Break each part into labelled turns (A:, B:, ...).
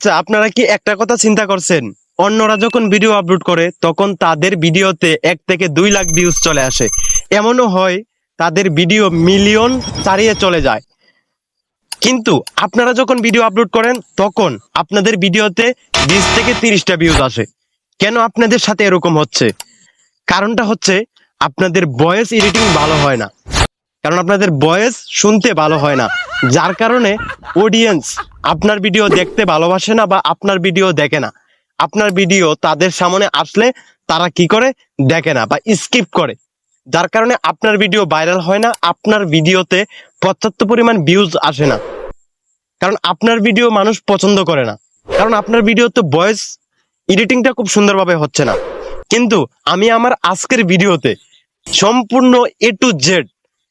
A: আচ্ছা, আপনারা কি একটা কথা চিন্তা করছেন, অন্যরা যখন ভিডিও আপলোড করে তখন তাদের ভিডিওতে 1 থেকে 2 লাখ ভিউজ চলে আসে, এমনও হয় তাদের ভিডিও মিলিয়ন ছাড়িয়ে চলে যায়। কিন্তু আপনারা যখন ভিডিও আপলোড করেন তখন আপনাদের ভিডিওতে 20 থেকে 30টা ভিউজ আসে। কেন আপনাদের সাথে এরকম হচ্ছে? কারণটা হচ্ছে আপনাদের ভয়েস এডিটিং ভালো হয় না, কারণ আপনাদের ভয়েস শুনতে ভালো হয় না, যার কারণে অডিয়েন্স আপনার ভিডিও দেখতে ভালোবাসে না বা আপনার ভিডিও দেখে না। আপনার ভিডিও তাদের সামনে আসলে তারা কি করে, দেখে না বা স্কিপ করে, যার কারণে আপনার ভিডিও ভাইরাল হয় না, আপনার ভিডিওতে পর্যাপ্ত পরিমাণ ভিউজ আসে না, কারণ আপনার ভিডিও মানুষ পছন্দ করে না, কারণ আপনার ভিডিওতে ভয়েস এডিটিংটা খুব সুন্দরভাবে হচ্ছে না। কিন্তু আমি আমার আজকের ভিডিওতে সম্পূর্ণ A to Z,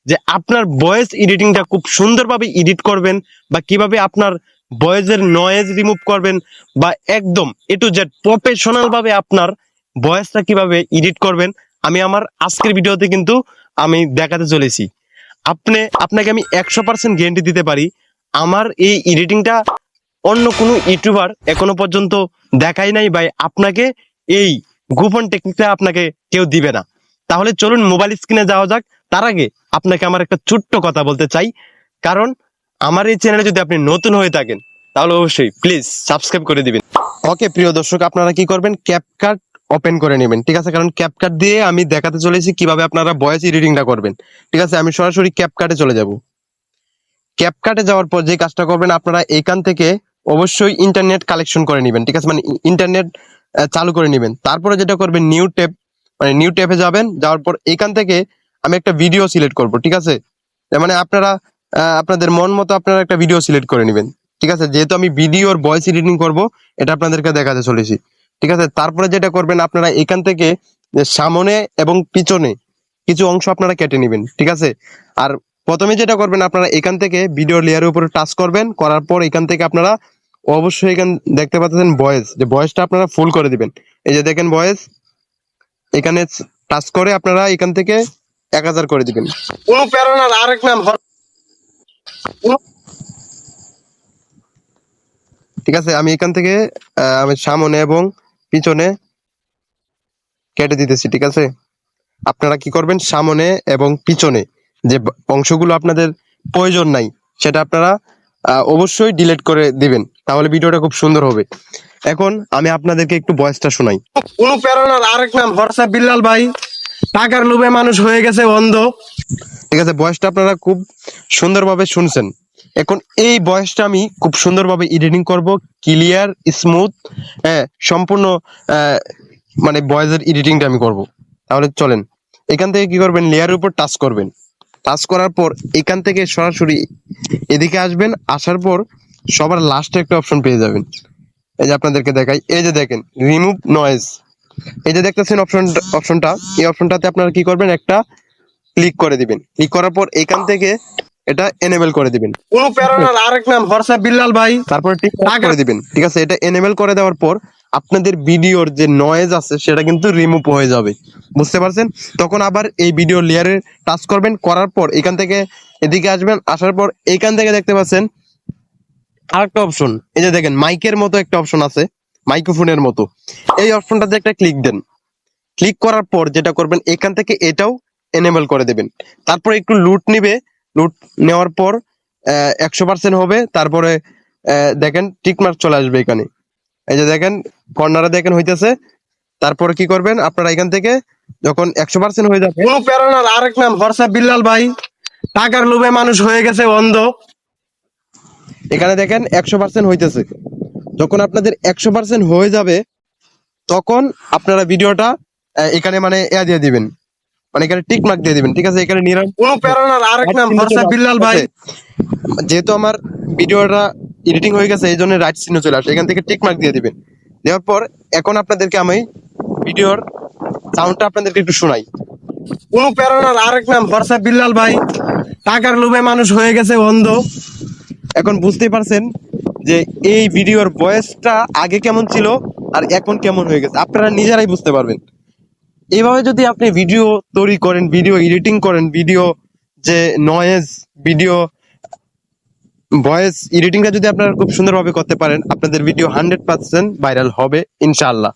A: যে আপনার ভয়েস এডিটিংটা খুব সুন্দরভাবে এডিট করবেন বা কিভাবে আপনার ভয়েসের নয়েজ রিমুভ করবেন বা একদম A to Z প্রফেশনাল ভাবে আপনার ভয়েসটা কিভাবে এডিট করবেন, আমি আমার আজকের ভিডিওতে কিন্তু আমি দেখাতে চলেছি। আপনাকে আমি 100% গ্যারান্টি দিতে পারি, আমার এই এডিটিংটা অন্য কোনো ইউটিউবার এখনো পর্যন্ত দেখাই নাই ভাই। আপনাকে এই গোপন টেকনিকটা আপনাকে কেউ দিবে না। তাহলে চলুন মোবাইল স্ক্রিনে যাওয়া যাক। তার আগে আপনাকে আমার একটা ছোট্ট কথা বলতে চাই, কারণ আমার এই চ্যানেলে যদি আপনি নতুন হয়ে থাকেন তাহলে অবশ্যই প্লিজ সাবস্ক্রাইব করে দিবেন। ওকে প্রিয় দর্শক, আপনারা কি করবেন, ক্যাপকাট ওপেন করে নেবেন, ঠিক আছে? কারণ ক্যাপকাট দিয়ে আমি দেখাতে চলেছি কিভাবে আপনারা ভয়েস এডিটিংটা করবেন, ঠিক আছে? আমি সরাসরি ক্যাপকাটে চলে যাব। ক্যাপকাটে যাওয়ার পর যে কাজটা করবেন, আপনারা এখান থেকে অবশ্যই ইন্টারনেট কালেকশন করে নেবেন, ঠিক আছে? মানে ইন্টারনেট চালু করে নেবেন। তারপরে যেটা করবেন, নিউ ট্যাব, মানে নিউ ট্যাবে যাবেন। যাওয়ার পর এখান থেকে আমি একটা ভিডিও সিলেক্ট করব, ঠিক আছে? মানে আপনারা আপনাদের মন মতো আপনারা একটা ভিডিও সিলেক্ট করে নেবেন, ঠিক আছে? যেহেতু আমি ভিডিওর ভয়েস এডিটিং করব, এটা আপনাদেরকে দেখাতে চলেছি, ঠিক আছে? তারপরে যেটা করবেন, আপনারা এখান থেকে যে সামনে এবং পিছনে কিছু অংশ আপনারা কেটে নেবেন, ঠিক আছে? আর প্রথমে যেটা করবেন, আপনারা এখান থেকে ভিডিও লেয়ারের উপরে টাচ করবেন, করার পর এখান থেকে আপনারা অবশ্যই এখানে দেখতে পাচ্ছেন ভয়েস, যে ভয়েসটা আপনারা ফুল করে দিবেন। এই যে দেখেন ভয়েস, এখানে টাচ করে আপনারা এখান থেকে 1000 করে দিবেন। কোনো প্রেরণার আরেক নাম, ঠিক আছে? আমি এখান থেকে আমি সামনে এবং পিছনে কেটে দিতেছি, ঠিক আছে? আপনারা কি করবেন, সামনে এবং পিছনে যে অংশগুলো আপনাদের প্রয়োজন নাই সেটা আপনারা অবশ্যই ডিলিট করে দিবেন, তাহলে ভিডিওটা খুব সুন্দর হবে। এখন আমি আপনাদেরকে একটু ভয়েসটা শোনাই। অনুপ্রেরণার আরেক নাম হোয়াটসঅ্যাপ বিল্লাল ভাই, টাকার লোভে মানুষ হয়ে গেছে অন্ধ, ঠিক আছে? ভয়েসটা আপনারা খুব সুন্দরভাবে শুনছেন। এখন এই ভয়েসটা আমি খুব সুন্দরভাবে এডিটিং করব, ক্লিয়ার স্মুথ, হ্যাঁ, সম্পূর্ণ মানে ভয়েসের এডিটিংটা আমি করব। তাহলে চলেন, এখান থেকে কি করবেন, লেয়ারের উপর টাচ করবেন। টাচ করার পর এখান থেকে সরাসরি এদিকে আসবেন, আসার পর সবার লাস্টে একটা অপশন পেয়ে যাবেন। এই যে আপনাদেরকে দেখাই, এই যে দেখেন রিমুভ নয়েজ, এই যে দেখতেছেন অপশনটা, এই অপশনটাতে আপনারা কি করবেন, একটা ক্লিক করে দিবেন। ক্লিক করার পর এখান থেকে এটা এনেবল করে দিবেন। অনুপ্রেরণার আরেক নাম হোয়াটসঅ্যাপ বিল্লাল ভাই, তারপরে টিক করে দিবেন, ঠিক আছে? এটা এনেবল করে দেওয়ার পর আপনাদের ভিডিওর যে নয়েজ আছে সেটা কিন্তু রিমুভ হয়ে যাবে, বুঝতে পারছেন? তখন আবার এই ভিডিও লেয়ারে টাচ করবেন, করার পর এখান থেকে এদিকে আসবেন, আসার পর এখান থেকে দেখতে পাচ্ছেন আরেকটা অপশন, এই যে দেখেন মাইকের মতো একটা অপশন আছে, মাইক্রোফোনের মতো। এই অপশনটাতে একটা ক্লিক দেন। ক্লিক করার পর যেটা করবেন, এখান থেকে এটাও এনেবল করে দেবেন। তারপর একটু লুট নিবে, লুট নেওয়ার পর 100% হবে। তারপরে দেখেন টিক মার্ক চলে আসবে এখানে, এই যে দেখেন কর্নারে দেখেন হইতেছে। তারপরে কি করবেন, আপনারা এখান থেকে যখন 100% হয়ে যাবে, অনুপ্রেরণার আরেক নাম হোয়াটসঅ্যাপ বিল্লাল ভাই, টাকার লোভে মানুষ হয়ে গেছে অন্ধ, এখানে দেখেন 100% হইতেছে। যখন আপনাদের 100% হয়ে যাবে তখন আপনারা ভিডিওটা এখানে মানে দিয়ে দিবেন, মানে এখানে টিক মার্ক দিয়ে দিবেন, ঠিক আছে? এখানে অনুপ্রেরণার আরেক নাম হোয়াটসঅ্যাপ বিল্লাল ভাই, যেহেতু আমার ভিডিওটা এডিটিং হয়ে গেছে এই জন্য রাইট চিহ্ন চলে আসে, এখান থেকে টিক মার্ক দিয়ে দিবেন। দেওয়ার পর এখন আপনাদেরকে আমি ভিডিওর সাউন্ডটা আপনাদেরকে একটু শোনাই। অনুপ্রেরণার আরেক নাম হোয়াটসঅ্যাপ বিল্লাল ভাই, টাকার লোভে মানুষ হয়ে গেছে অন্ধ। এখন বুঝতেই পারছেন যে এই ভিডিওর ভয়েসটা আগে কেমন ছিল আর এখন কেমন হয়ে গেছে, আপনারা নিজেরাই বুঝতে পারবেন। এইভাবে যদি আপনি ভিডিও তৈরি করেন, ভিডিও এডিটিং করেন, ভিডিও যে নয়েজ, ভিডিও ভয়েস এডিটিংটা যদি আপনারা খুব সুন্দরভাবে করতে পারেন, আপনাদের ভিডিও 100% ভাইরাল হবে ইনশাআল্লাহ।